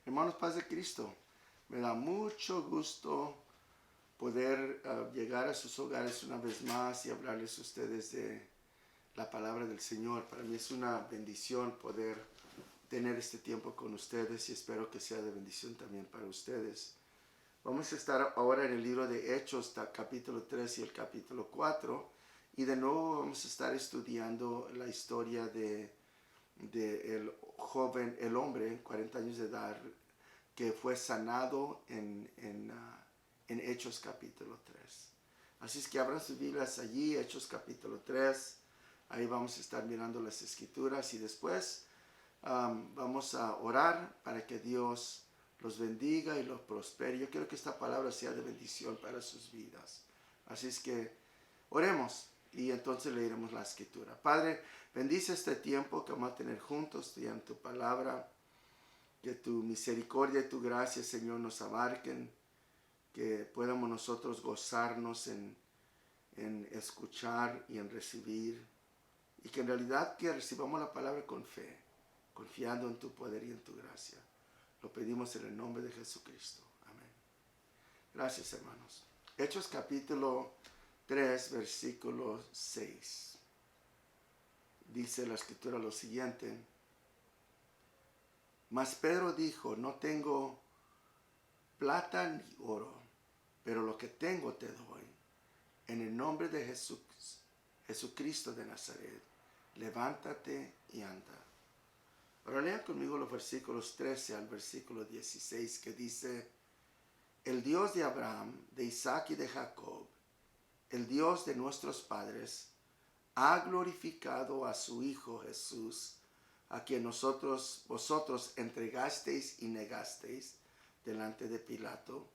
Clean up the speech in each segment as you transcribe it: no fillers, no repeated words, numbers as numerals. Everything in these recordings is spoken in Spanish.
Hermanos, paz de Cristo, me da mucho gusto poder llegar a sus hogares una vez más y hablarles a ustedes de la palabra del Señor. Para mí es una bendición poder tener este tiempo con ustedes y espero que sea de bendición también para ustedes. Vamos a estar ahora en el libro de Hechos, capítulo 3 y el capítulo 4, y de nuevo vamos a estar estudiando la historia de el joven, el hombre, 40 años de edad, que fue sanado en Hechos capítulo 3. Así es que abran sus Biblias allí, Hechos capítulo 3. Ahí vamos a estar mirando las escrituras y después vamos a orar para que Dios los bendiga y los prospere. Yo quiero que esta palabra sea de bendición para sus vidas. Así es que oremos y entonces leeremos la escritura. Padre, bendice este tiempo que vamos a tener juntos estudiando tu palabra. Que tu misericordia y tu gracia, Señor, nos abarquen. Que podamos nosotros gozarnos en escuchar y en recibir. Y que en realidad que recibamos la palabra con fe, confiando en tu poder y en tu gracia. Lo pedimos en el nombre de Jesucristo. Amén. Gracias, hermanos. Hechos capítulo 3, versículo 6. Dice la escritura lo siguiente. Mas Pedro dijo, no tengo plata ni oro, pero lo que tengo te doy. En el nombre de Jesucristo de Nazaret, levántate y anda. Ahora lean conmigo los versículos 13 al versículo 16 que dice, el Dios de Abraham, de Isaac y de Jacob, el Dios de nuestros padres, ha glorificado a su Hijo Jesús, a quien vosotros entregasteis y negasteis delante de Pilato,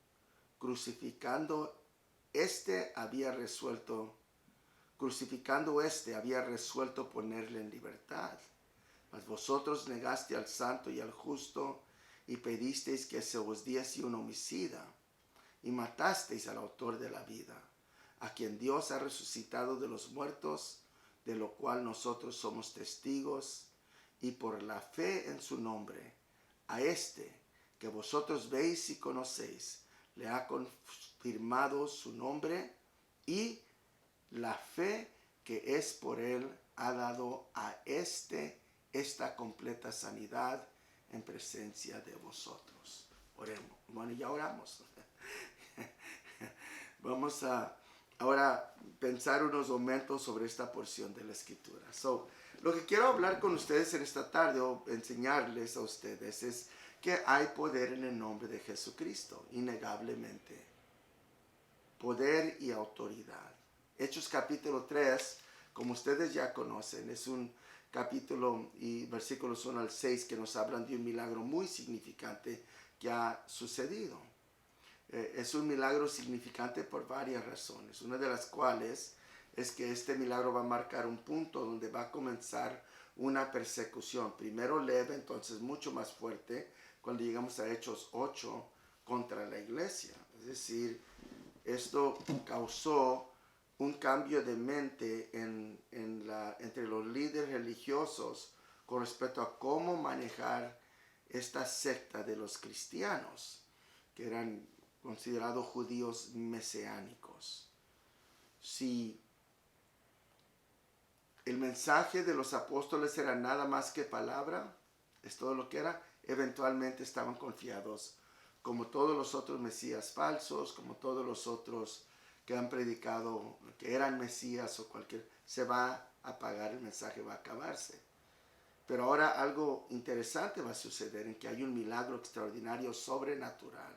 crucificando había resuelto ponerle en libertad. Mas vosotros negaste al santo y al justo y pedisteis que se os diese un homicida y matasteis al autor de la vida, a quien Dios ha resucitado de los muertos, de lo cual nosotros somos testigos, y por la fe en su nombre, a que vosotros veis y conocéis, le ha confirmado su nombre, y la fe que es por él ha dado a esta completa sanidad en presencia de vosotros. Oremos. Bueno, ya oramos. Vamos a ahora pensar unos momentos sobre esta porción de la escritura. Lo que quiero hablar con ustedes en esta tarde o enseñarles a ustedes es que hay poder en el nombre de Jesucristo, innegablemente. Poder y autoridad. Hechos capítulo 3, como ustedes ya conocen, es un capítulo y versículos 1 al 6 que nos hablan de un milagro muy significante que ha sucedido. Es un milagro significante por varias razones, una de las cuales es que este milagro va a marcar un punto donde va a comenzar una persecución, primero leve, entonces mucho más fuerte, cuando llegamos a Hechos 8 contra la iglesia. Es decir, esto causó un cambio de mente entre los líderes religiosos con respecto a cómo manejar esta secta de los cristianos, que eran considerados judíos mesiánicos. Si el mensaje de los apóstoles era nada más que palabra, es todo lo que era, eventualmente estaban confiados, como todos los otros mesías falsos, como todos los otros que han predicado que eran mesías o se va a apagar el mensaje, va a acabarse. Pero ahora algo interesante va a suceder en que hay un milagro extraordinario, sobrenatural.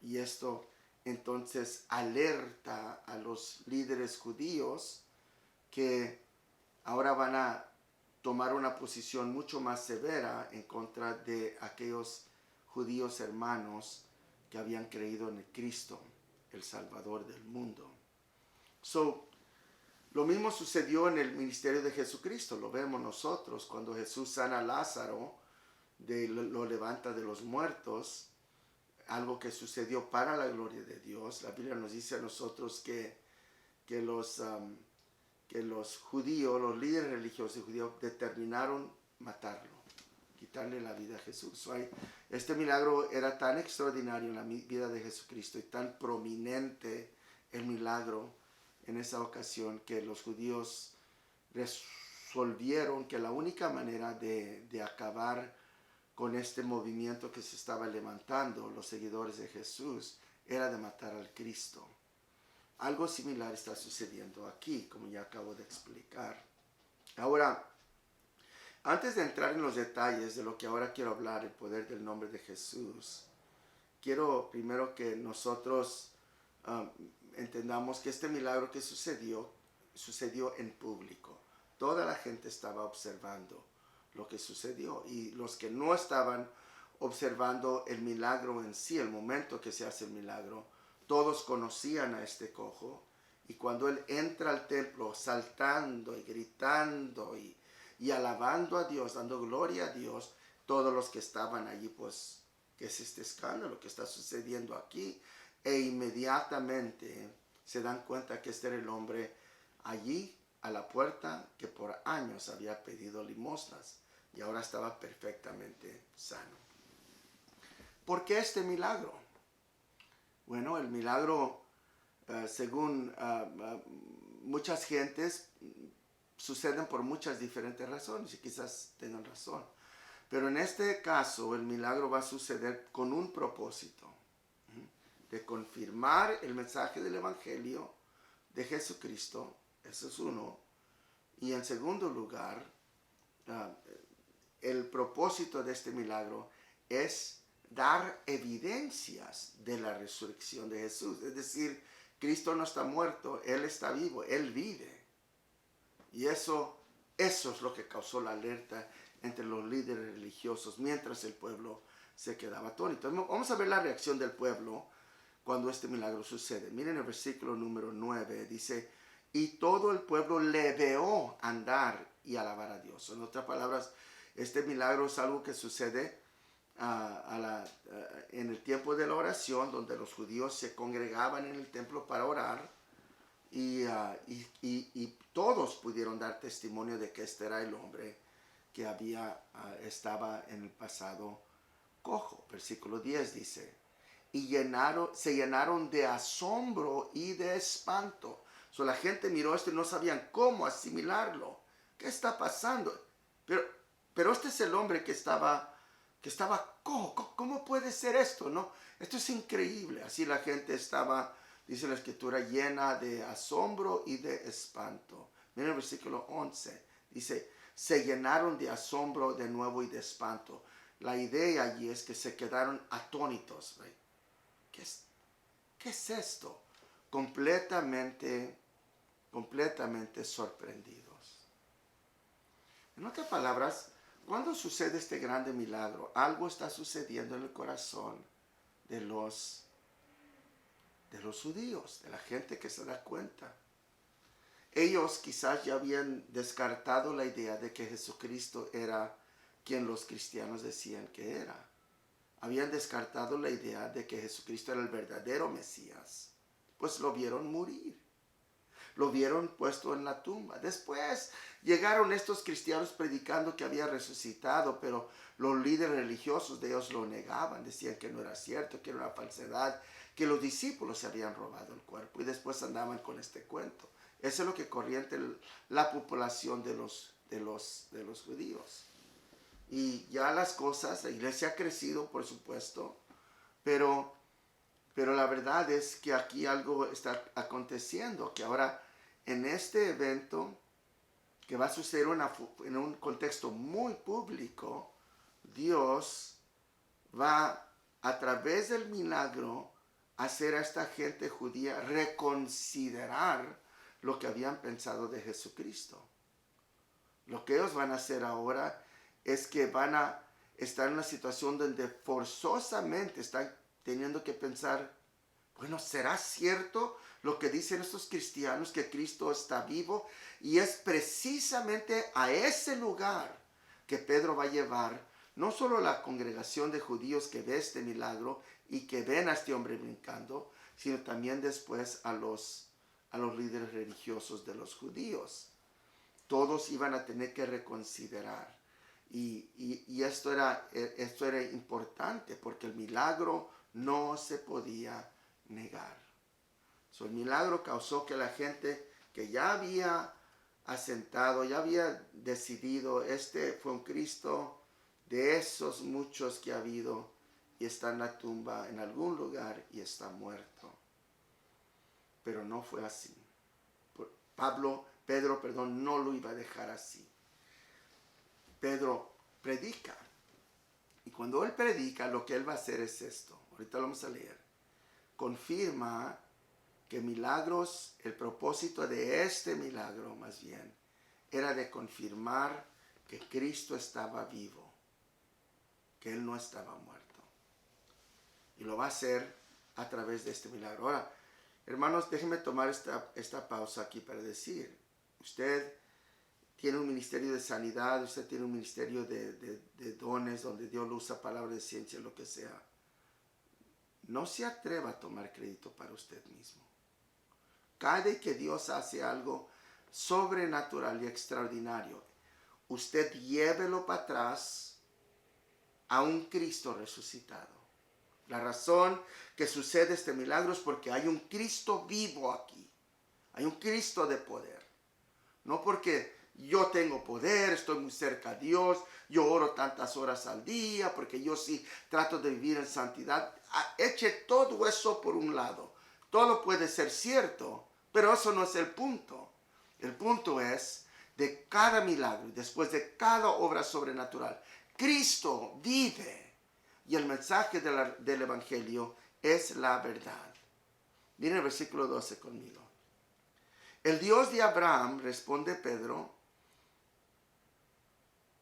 Y esto entonces alerta a los líderes judíos que ahora van a tomar una posición mucho más severa en contra de aquellos judíos hermanos que habían creído en el Cristo, el Salvador del mundo. Lo mismo sucedió en el ministerio de Jesucristo. Lo vemos nosotros cuando Jesús sana a Lázaro, lo levanta de los muertos, algo que sucedió para la gloria de Dios. La Biblia nos dice a nosotros que los judíos, los líderes religiosos judíos determinaron matarlo. quitarle la vida a Jesús. Este milagro era tan extraordinario en la vida de Jesucristo y tan prominente el milagro en esa ocasión que los judíos resolvieron que la única manera de acabar con este movimiento que se estaba levantando, los seguidores de Jesús, era de matar al Cristo. Algo similar está sucediendo aquí, como ya acabo de explicar. Ahora, antes de entrar en los detalles de lo que ahora quiero hablar, el poder del nombre de Jesús, quiero primero que nosotros entendamos que este milagro que sucedió en público. Toda la gente estaba observando lo que sucedió, y los que no estaban observando el milagro en sí, el momento que se hace el milagro, todos conocían a este cojo, y cuando él entra al templo saltando y gritando y alabando a Dios, dando gloria a Dios, todos los que estaban allí, pues, ¿qué es este escándalo que está sucediendo aquí? E inmediatamente se dan cuenta que este era el hombre allí a la puerta que por años había pedido limosnas y ahora estaba perfectamente sano. ¿Por qué este milagro? Bueno, el milagro, según muchas gentes, suceden por muchas diferentes razones y quizás tengan razón. Pero en este caso el milagro va a suceder con un propósito, de confirmar el mensaje del Evangelio de Jesucristo. Eso es uno. Y en segundo lugar, el propósito de este milagro es dar evidencias de la resurrección de Jesús. Es decir, Cristo no está muerto, Él está vivo, Él vive. Y eso es lo que causó la alerta entre los líderes religiosos mientras el pueblo se quedaba atónito. Vamos a ver la reacción del pueblo cuando este milagro sucede. Miren el versículo número 9, dice: y todo el pueblo le vio andar y alabar a Dios. En otras palabras, este milagro es algo que sucede en el tiempo de la oración, donde los judíos se congregaban en el templo para orar, y todos pudieron dar testimonio de que este era el hombre que estaba en el pasado cojo. Versículo 10 dice: y se llenaron de asombro y de espanto. La gente miró esto y no sabían cómo asimilarlo. ¿Qué está pasando? Pero este es el hombre que estaba cojo. ¿Cómo puede ser esto? ¿No? Esto es increíble. Así la gente estaba, dice la escritura, llena de asombro y de espanto. Miren el versículo 11. Dice: se llenaron de asombro de nuevo y de espanto. La idea allí es que se quedaron atónitos. ¿Right? ¿Qué es esto? Completamente sorprendidos. En otras palabras, cuando sucede este grande milagro, algo está sucediendo en el corazón de los judíos, de la gente que se da cuenta. Ellos quizás ya habían descartado la idea de que Jesucristo era quien los cristianos decían que era. Habían descartado la idea de que Jesucristo era el verdadero Mesías, pues lo vieron morir. Lo vieron puesto en la tumba. Después llegaron estos cristianos predicando que había resucitado, pero los líderes religiosos de ellos lo negaban. Decían que no era cierto, que era una falsedad, que los discípulos se habían robado el cuerpo, y después andaban con este cuento. Eso es lo que corría entre la población de los judíos. Y ya las cosas, la iglesia ha crecido, por supuesto, pero la verdad es que aquí algo está aconteciendo, que ahora en este evento, que va a suceder en un contexto muy público, Dios va a través del milagro hacer a esta gente judía reconsiderar lo que habían pensado de Jesucristo. Lo que ellos van a hacer ahora es que van a estar en una situación donde forzosamente están teniendo que pensar: bueno, ¿será cierto lo que dicen estos cristianos, que Cristo está vivo? Y es precisamente a ese lugar que Pedro va a llevar no solo la congregación de judíos que ve este milagro y que ven a este hombre brincando, sino también después a los líderes religiosos de los judíos. Todos iban a tener que reconsiderar. Y esto era importante porque el milagro no se podía negar. So, el milagro causó que la gente que ya había asentado, ya había decidido, este fue un Cristo de esos muchos que ha habido, y está en la tumba en algún lugar y está muerto. Pero no fue así. Pedro, no lo iba a dejar así. Pedro predica. Y cuando él predica, lo que él va a hacer es esto. Ahorita lo vamos a leer. Confirma que milagros, el propósito de este milagro más bien, era de confirmar que Cristo estaba vivo, que Él no estaba muerto. Y lo va a hacer a través de este milagro. Ahora, hermanos, déjenme tomar esta pausa aquí para decir, usted tiene un ministerio de sanidad, usted tiene un ministerio de dones, donde Dios lo usa, palabra de ciencia, lo que sea. No se atreva a tomar crédito para usted mismo. Cada vez que Dios hace algo sobrenatural y extraordinario, usted llévelo para atrás a un Cristo resucitado. La razón que sucede este milagro es porque hay un Cristo vivo aquí. Hay un Cristo de poder. No porque yo tengo poder, estoy muy cerca de Dios, yo oro tantas horas al día, porque yo sí trato de vivir en santidad. Eche todo eso por un lado. Todo puede ser cierto, pero eso no es el punto. El punto es de cada milagro, después de cada obra sobrenatural, Cristo vive. Y el mensaje del Evangelio es la verdad. Miren el versículo 12 conmigo. El Dios de Abraham, responde Pedro,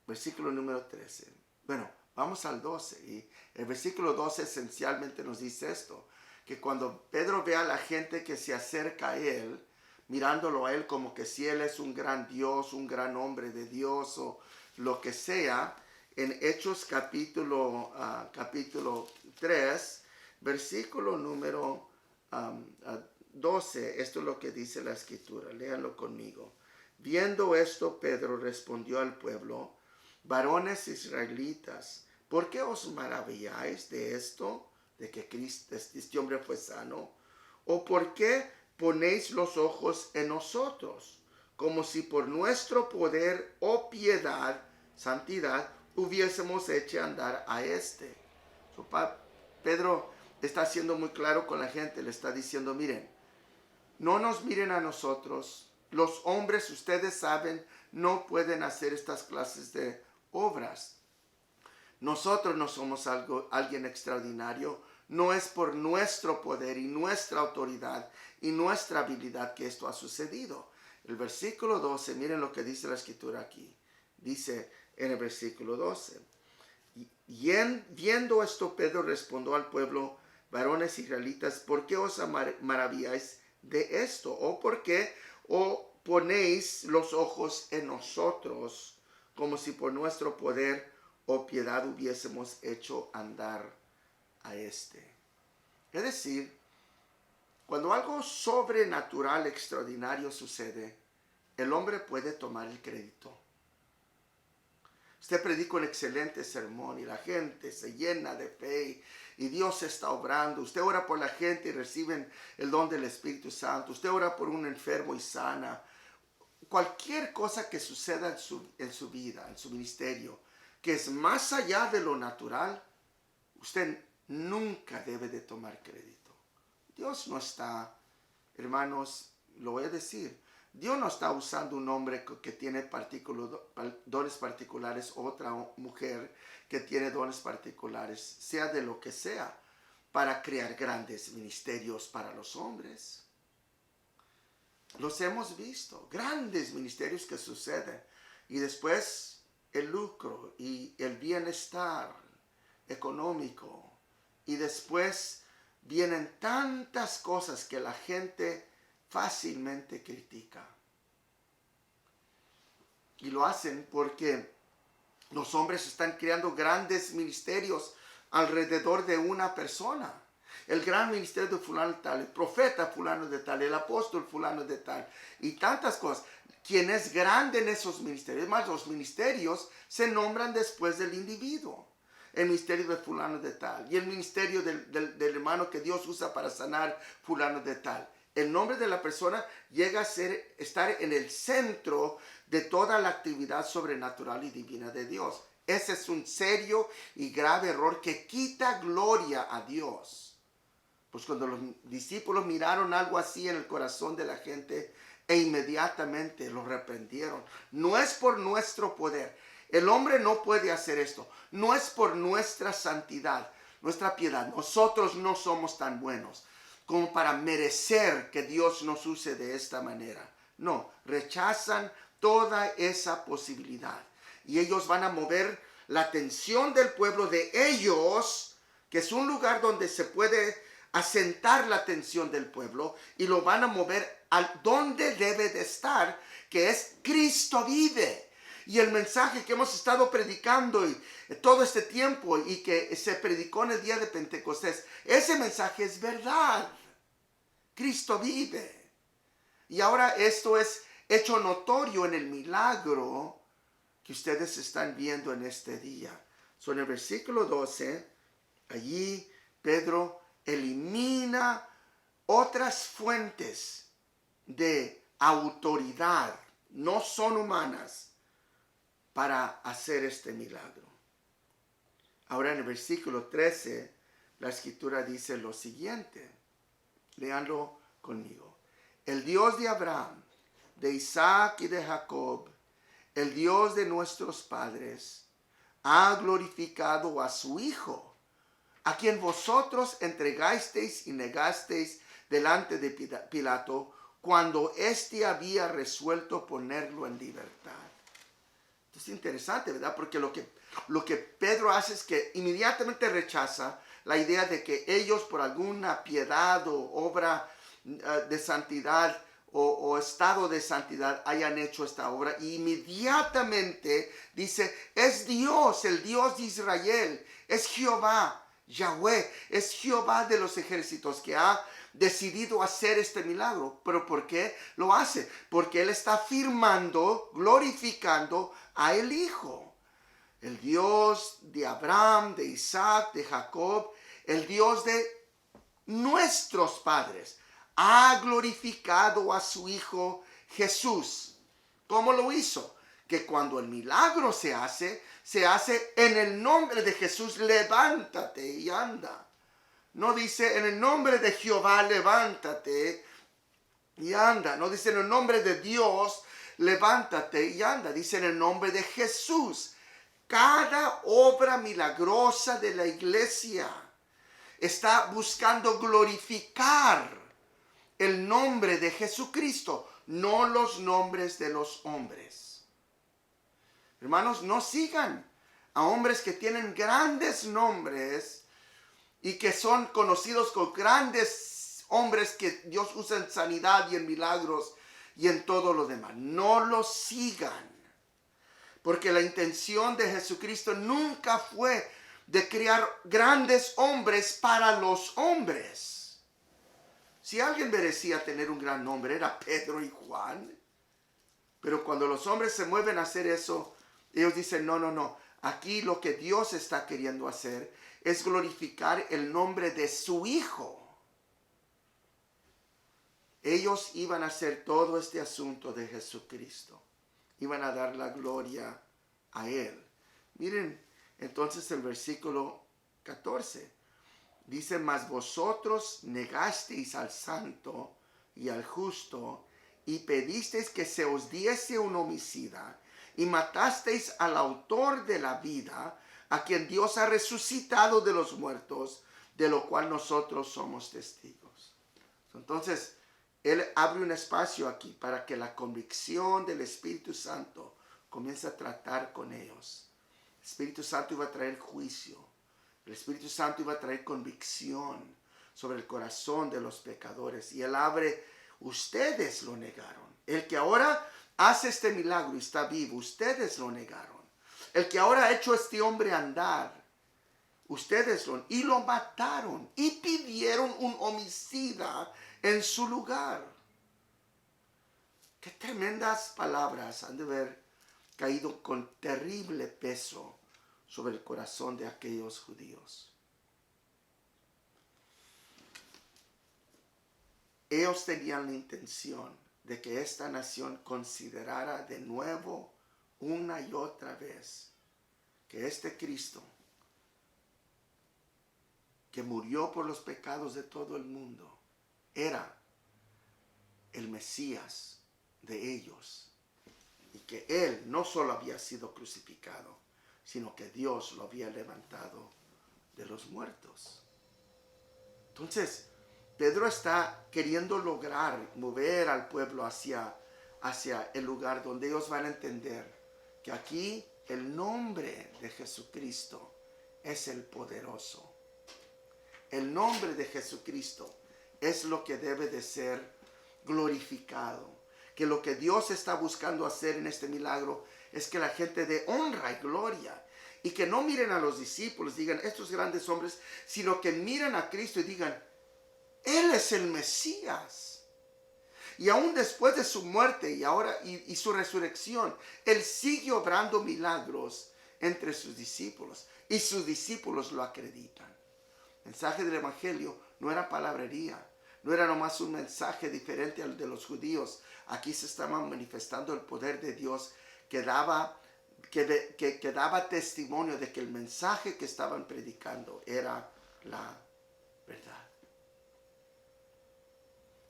versículo número 13. Bueno, vamos al 12. Y el versículo 12 esencialmente nos dice esto, que cuando Pedro ve a la gente que se acerca a él, mirándolo a él como que si él es un gran Dios, un gran hombre de Dios o lo que sea, en Hechos capítulo 3, versículo número 12, esto es lo que dice la escritura, léanlo conmigo. Viendo esto, Pedro respondió al pueblo, varones israelitas, ¿por qué os maravilláis de esto, de que este hombre fue sano? ¿O por qué ponéis los ojos en nosotros, como si por nuestro poder o piedad, santidad, hubiésemos hecho andar a este? Pedro está siendo muy claro con la gente, le está diciendo, miren, no nos miren a nosotros, los hombres, ustedes saben, no pueden hacer estas clases de obras. Nosotros no somos alguien extraordinario, no es por nuestro poder y nuestra autoridad y nuestra habilidad que esto ha sucedido. El versículo 12, miren lo que dice la escritura aquí. Dice en el versículo 12, viendo esto, Pedro respondió al pueblo, varones israelitas, ¿por qué os maravilláis de esto? ¿O por qué ponéis los ojos en nosotros, como si por nuestro poder o piedad hubiésemos hecho andar a este? Es decir, cuando algo sobrenatural, extraordinario sucede, el hombre puede tomar el crédito. Usted predica un excelente sermón y la gente se llena de fe y Dios está obrando. Usted ora por la gente y reciben el don del Espíritu Santo. Usted ora por un enfermo y sana. Cualquier cosa que suceda en su vida, en su ministerio, que es más allá de lo natural, usted nunca debe de tomar crédito. Dios no está, hermanos, lo voy a decir, Dios no está usando un hombre que tiene dones particulares, otra mujer que tiene dones particulares, sea de lo que sea, para crear grandes ministerios para los hombres. Los hemos visto, grandes ministerios que suceden. Y después el lucro y el bienestar económico. Y después vienen tantas cosas que la gente fácilmente critica. Y lo hacen porque los hombres están creando grandes ministerios alrededor de una persona. el gran ministerio de fulano de tal, el profeta fulano de tal, el apóstol fulano de tal, y tantas cosas. Quien es grande en esos ministerios, es más, los ministerios se nombran después del individuo. El ministerio de fulano de tal, y el ministerio del hermano que Dios usa para sanar fulano de tal. El nombre de la persona llega a estar en el centro de toda la actividad sobrenatural y divina de Dios. Ese es un serio y grave error que quita gloria a Dios. Pues cuando los discípulos miraron algo así en el corazón de la gente, e inmediatamente lo reprendieron. No es por nuestro poder. El hombre no puede hacer esto. No es por nuestra santidad, nuestra piedad. Nosotros no somos tan buenos como para merecer que Dios nos use de esta manera. No, rechazan toda esa posibilidad. Y ellos van a mover la atención del pueblo de ellos, que es un lugar donde se puede asentar la atención del pueblo, y lo van a mover al donde debe de estar, que es Cristo vive. Y el mensaje que hemos estado predicando y todo este tiempo y que se predicó en el día de Pentecostés, ese mensaje es verdad. Cristo vive. Y ahora esto es hecho notorio en el milagro que ustedes están viendo en este día. En el versículo 12, allí Pedro elimina otras fuentes de autoridad, no son humanas, para hacer este milagro. Ahora en el versículo 13, la escritura dice lo siguiente. Léanlo conmigo. El Dios de Abraham, de Isaac y de Jacob, el Dios de nuestros padres, ha glorificado a su Hijo, a quien vosotros entregasteis y negasteis delante de Pilato, cuando éste había resuelto ponerlo en libertad. Esto es interesante, ¿verdad? Porque lo que Pedro hace es que inmediatamente rechaza la idea de que ellos por alguna piedad o obra de santidad o estado de santidad hayan hecho esta obra. Y inmediatamente dice, es Dios, el Dios de Israel, es Jehová, Yahweh, es Jehová de los ejércitos que ha decidido hacer este milagro. ¿Pero por qué lo hace? Porque Él está afirmando, glorificando a el Hijo. El Dios de Abraham, de Isaac, de Jacob, el Dios de nuestros padres, ha glorificado a su Hijo Jesús. ¿Cómo lo hizo? Que cuando el milagro se hace en el nombre de Jesús, levántate y anda. No dice en el nombre de Jehová, levántate y anda. No dice en el nombre de Dios, levántate y anda. Dice en el nombre de Jesús. Cada obra milagrosa de la iglesia está buscando glorificar el nombre de Jesucristo, no los nombres de los hombres. Hermanos, no sigan a hombres que tienen grandes nombres y que son conocidos como grandes hombres que Dios usa en sanidad y en milagros y en todo lo demás. No los sigan. Porque la intención de Jesucristo nunca fue de crear grandes hombres para los hombres. Si alguien merecía tener un gran nombre, era Pedro y Juan. Pero cuando los hombres se mueven a hacer eso, ellos dicen, no. Aquí lo que Dios está queriendo hacer es glorificar el nombre de su Hijo. Ellos iban a hacer todo este asunto de Jesucristo. Iban a dar la gloria a Él. Miren, entonces el versículo 14 dice, mas vosotros negasteis al santo y al justo y pedisteis que se os diese un homicida y matasteis al autor de la vida, a quien Dios ha resucitado de los muertos, de lo cual nosotros somos testigos. Entonces, Él abre un espacio aquí para que la convicción del Espíritu Santo comience a tratar con ellos. El Espíritu Santo iba a traer juicio. El Espíritu Santo iba a traer convicción sobre el corazón de los pecadores. Y Él abre, ustedes lo negaron. El que ahora hace este milagro y está vivo, ustedes lo negaron. El que ahora ha hecho a este hombre andar y lo mataron y pidieron un homicida en su lugar. Qué tremendas palabras han de haber caído con terrible peso sobre el corazón de aquellos judíos. Ellos tenían la intención de que esta nación considerara de nuevo, una y otra vez, que este Cristo, que murió por los pecados de todo el mundo, era el Mesías de ellos, y que Él no solo había sido crucificado, sino que Dios lo había levantado de los muertos. Entonces, Pedro está queriendo lograr mover al pueblo hacia el lugar donde ellos van a entender que aquí el nombre de Jesucristo es el poderoso. El nombre de Jesucristo es lo que debe de ser glorificado. Que lo que Dios está buscando hacer en este milagro es que la gente dé honra y gloria. Y que no miren a los discípulos, digan, estos grandes hombres, sino que miren a Cristo y digan, Él es el Mesías. Y aún después de su muerte y su resurrección, Él sigue obrando milagros entre sus discípulos. Y sus discípulos lo acreditan. El mensaje del Evangelio no era palabrería. No era nomás un mensaje diferente al de los judíos. Aquí se estaba manifestando el poder de Dios que daba testimonio de que el mensaje que estaban predicando era la verdad.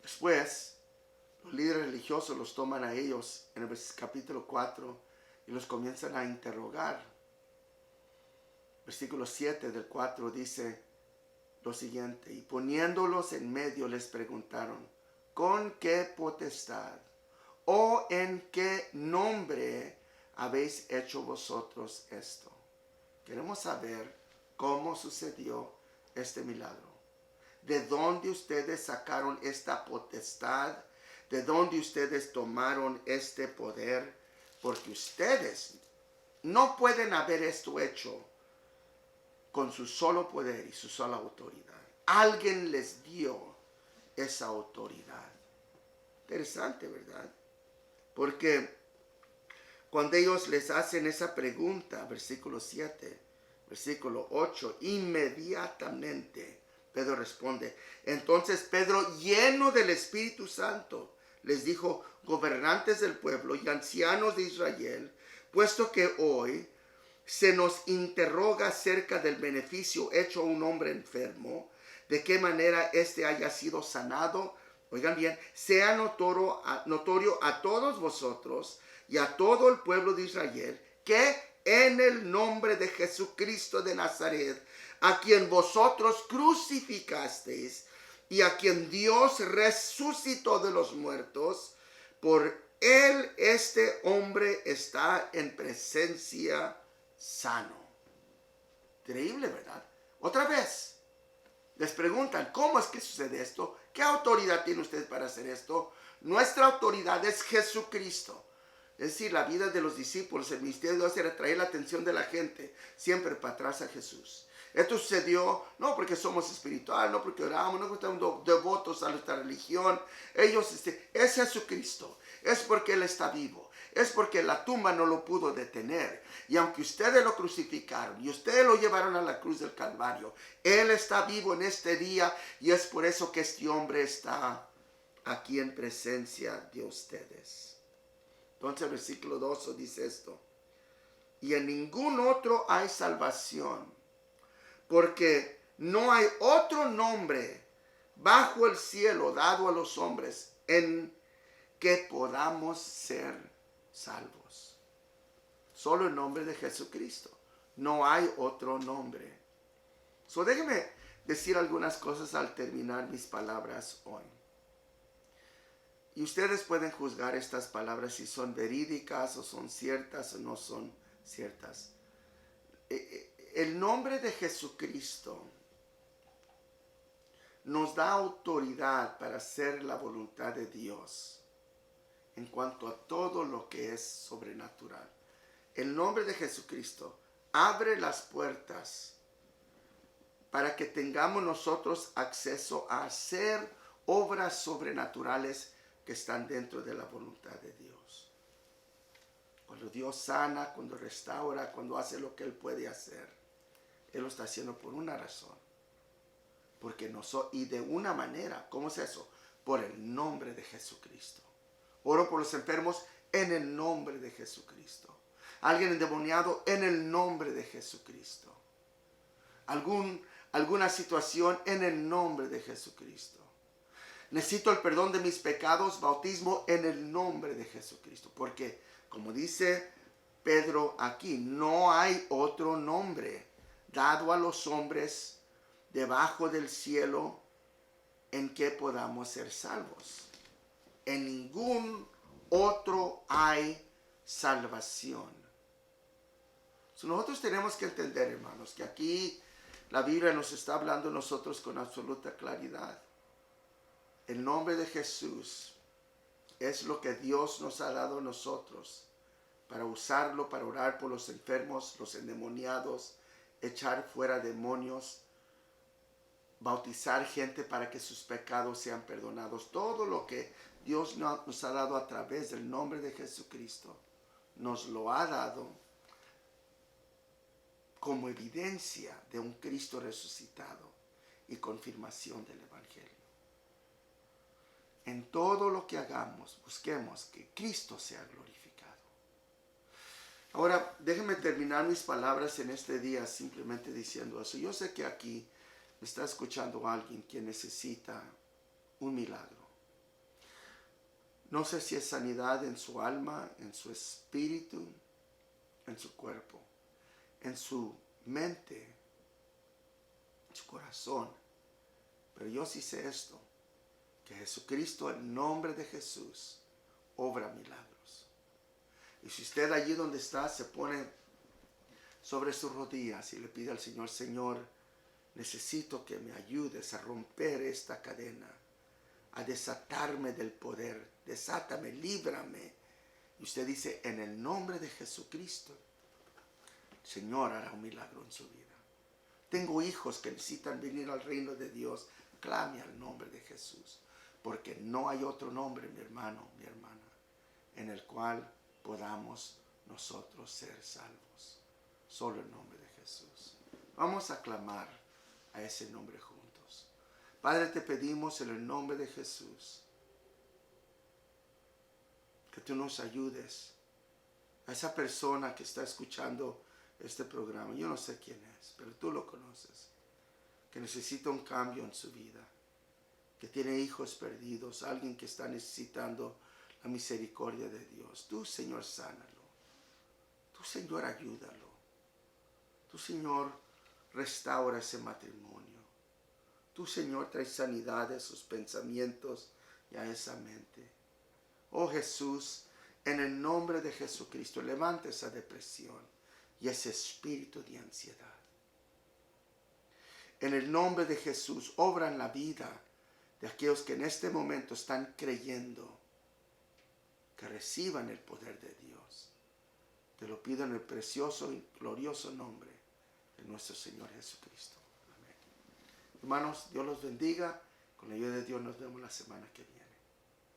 Después, los líderes religiosos los toman a ellos en el capítulo 4 y los comienzan a interrogar. Versículo 7 del 4 dice lo siguiente: y poniéndolos en medio les preguntaron, ¿con qué potestad o en qué nombre habéis hecho vosotros esto? Queremos saber cómo sucedió este milagro. ¿De dónde ustedes sacaron esta potestad? ¿De dónde ustedes tomaron este poder? Porque ustedes no pueden haber esto hecho con su solo poder y su sola autoridad. Alguien les dio esa autoridad. Interesante, ¿verdad? Porque cuando ellos les hacen esa pregunta, versículo 7, versículo 8, inmediatamente Pedro responde. Entonces Pedro, lleno del Espíritu Santo, les dijo, gobernantes del pueblo y ancianos de Israel, puesto que hoy se nos interroga acerca del beneficio hecho a un hombre enfermo, de qué manera éste haya sido sanado, oigan bien, sea notorio a todos vosotros y a todo el pueblo de Israel, que en el nombre de Jesucristo de Nazaret, a quien vosotros crucificasteis y a quien Dios resucitó de los muertos, por él este hombre está en presencia sano. Increíble, ¿verdad? Otra vez, les preguntan, ¿cómo es que sucede esto? ¿Qué autoridad tiene usted para hacer esto? Nuestra autoridad es Jesucristo. Es decir, la vida de los discípulos, el ministerio de Dios era traer la atención de la gente siempre para atrás a Jesús. Esto sucedió no porque somos espirituales, no porque oramos, no porque estamos devotos a nuestra religión. Es Jesucristo, es porque Él está vivo, es porque la tumba no lo pudo detener. Y aunque ustedes lo crucificaron y ustedes lo llevaron a la cruz del Calvario, Él está vivo en este día y es por eso que este hombre está aquí en presencia de ustedes. Entonces el versículo 12 dice esto: y en ningún otro hay salvación, porque no hay otro nombre bajo el cielo dado a los hombres en que podamos ser salvos. Solo el nombre de Jesucristo. No hay otro nombre. Déjenme decir algunas cosas al terminar mis palabras hoy. Y ustedes pueden juzgar estas palabras si son verídicas o son ciertas o no son ciertas. El nombre de Jesucristo nos da autoridad para hacer la voluntad de Dios en cuanto a todo lo que es sobrenatural. El nombre de Jesucristo abre las puertas para que tengamos nosotros acceso a hacer obras sobrenaturales que están dentro de la voluntad de Dios. Cuando Dios sana, cuando restaura, cuando hace lo que Él puede hacer, Él lo está haciendo por una razón. Porque y de una manera, ¿cómo es eso? Por el nombre de Jesucristo. Oro por los enfermos en el nombre de Jesucristo. Alguien endemoniado en el nombre de Jesucristo. Alguna situación en el nombre de Jesucristo. Necesito el perdón de mis pecados, bautismo en el nombre de Jesucristo. Porque, como dice Pedro aquí, no hay otro nombre dado a los hombres debajo del cielo en que podamos ser salvos. En ningún otro hay salvación. Nosotros tenemos que entender, hermanos, que aquí la Biblia nos está hablando a nosotros con absoluta claridad. El nombre de Jesús es lo que Dios nos ha dado a nosotros para usarlo, para orar por los enfermos, los endemoniados, echar fuera demonios, bautizar gente para que sus pecados sean perdonados. Todo lo que Dios nos ha dado a través del nombre de Jesucristo, nos lo ha dado como evidencia de un Cristo resucitado y confirmación del Evangelio. En todo lo que hagamos, busquemos que Cristo sea glorificado. Ahora, déjenme terminar mis palabras en este día simplemente diciendo eso. Yo sé que aquí me está escuchando alguien que necesita un milagro. No sé si es sanidad en su alma, en su espíritu, en su cuerpo, en su mente, en su corazón. Pero yo sí sé esto, que Jesucristo, en nombre de Jesús, obra milagros. Y si usted allí donde está se pone sobre sus rodillas y le pide al Señor, Señor, necesito que me ayudes a romper esta cadena, a desatarme del poder, desátame, líbrame. Y usted dice, en el nombre de Jesucristo, el Señor hará un milagro en su vida. Tengo hijos que necesitan venir al reino de Dios, clame al nombre de Jesús, porque no hay otro nombre, mi hermano, mi hermana, en el cual podamos nosotros ser salvos. Solo el nombre de Jesús. Vamos a clamar a ese nombre juntos. Padre, te pedimos en el nombre de Jesús que tú nos ayudes a esa persona que está escuchando este programa. Yo no sé quién es, pero tú lo conoces, que necesita un cambio en su vida, que tiene hijos perdidos, alguien que está necesitando la misericordia de Dios. Tú, Señor, sánalo. Tú, Señor, ayúdalo. Tú, Señor, restaura ese matrimonio. Tú, Señor, trae sanidad a sus pensamientos y a esa mente. Oh Jesús, en el nombre de Jesucristo, levanta esa depresión y ese espíritu de ansiedad. En el nombre de Jesús, obra en la vida de aquellos que en este momento están creyendo, que reciban el poder de Dios. Te lo pido en el precioso y glorioso nombre de nuestro Señor Jesucristo. Amén. Hermanos, Dios los bendiga. Con la ayuda de Dios nos vemos la semana que viene.